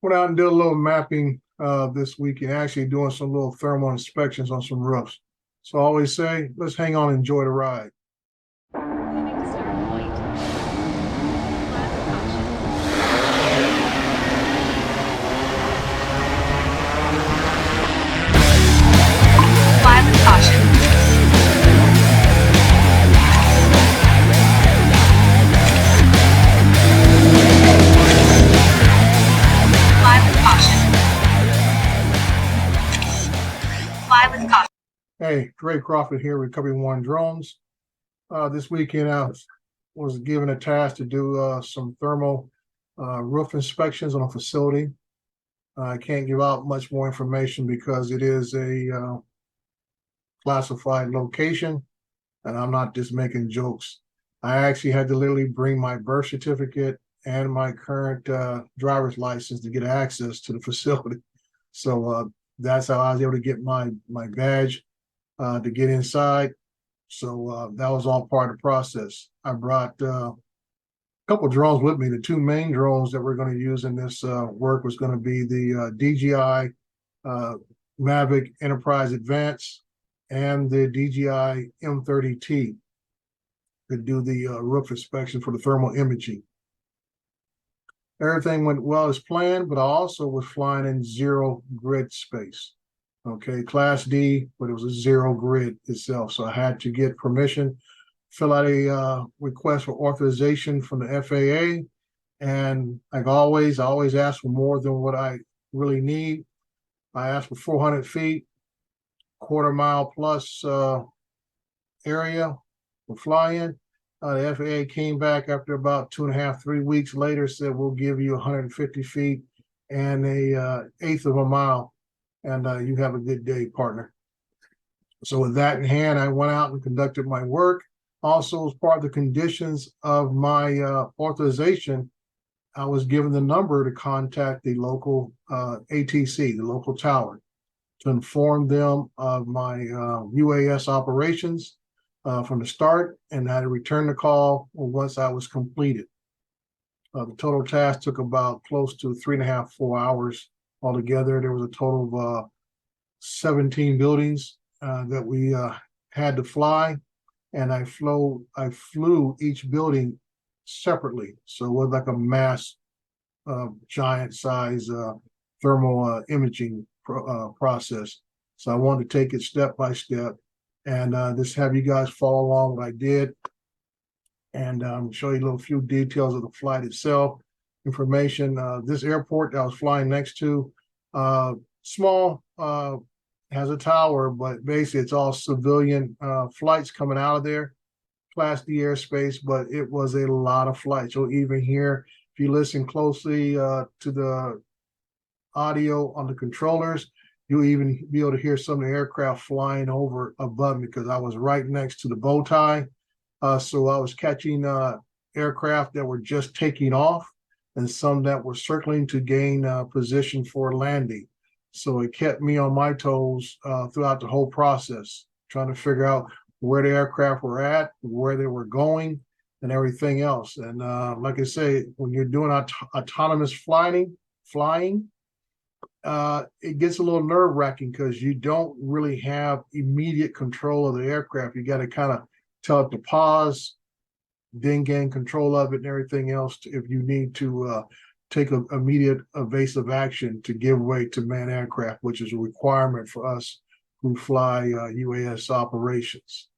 Went out and did a little mapping this weekend, actually doing some little thermal inspections on some roofs. So I always say, let's hang on and enjoy the ride. Moving to start point. Flat caution. Fly with caution. Fly with caution. Fly with caution. Hey, Dre Crawford here, Recovery One Drones. This weekend I was given a task to do some thermal roof inspections on a facility. I can't give out much more information because it is a classified location, and I'm not just making jokes. I actually had to literally bring my birth certificate and my current driver's license to get access to the facility. So that's how I was able to get my badge to get inside. So that was all part of the process. I brought a couple of drones with me. The two main drones that we're going to use in this work was going to be the DJI Mavic Enterprise Advance and the DJI M30T to do the roof inspection for the thermal imaging. Everything went well as planned, but I also was flying in zero grid space. Okay, Class D, but it was a zero grid itself. So I had to get permission, fill out a request for authorization from the FAA. And like always, I always ask for more than what I really need. I asked for 400 feet, quarter-mile plus area for fly-in. The FAA came back after about 2.5, 3 weeks later, said we'll give you 150 feet and a eighth of a mile, and you have a good day, partner. So with that in hand, I went out and conducted my work. Also, as part of the conditions of my authorization, I was given the number to contact the local ATC, the local tower, to inform them of my UAS operations from the start, and I had to return the call once I was completed. The total task took about close to 3.5, 4 hours altogether. There was a total of 17 buildings that we had to fly, and I flew each building separately. So it was like a mass, giant size thermal imaging process. So I wanted to take it step by step and just have you guys follow along what I did, and show you a little few details of the flight itself, information. This airport that I was flying next to, small, has a tower, but basically it's all civilian flights coming out of there, Class D airspace, but it was a lot of flights. You'll even hear, if you listen closely to the audio on the controllers, you'll even be able to hear some of the aircraft flying over above me because I was right next to the bow tie. So I was catching aircraft that were just taking off and some that were circling to gain position for landing. So it kept me on my toes throughout the whole process, trying to figure out where the aircraft were at, where they were going, and everything else. And like I say, when you're doing autonomous flying, it gets a little nerve-wracking because you don't really have immediate control of the aircraft. You got to kind of tell it to pause, then gain control of it and everything else if you need to take immediate evasive action to give way to manned aircraft, which is a requirement for us who fly UAS operations.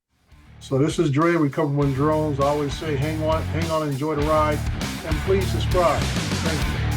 So this is Dre, Recovery One Drones. I always say hang on, enjoy the ride, and please subscribe. Thank you.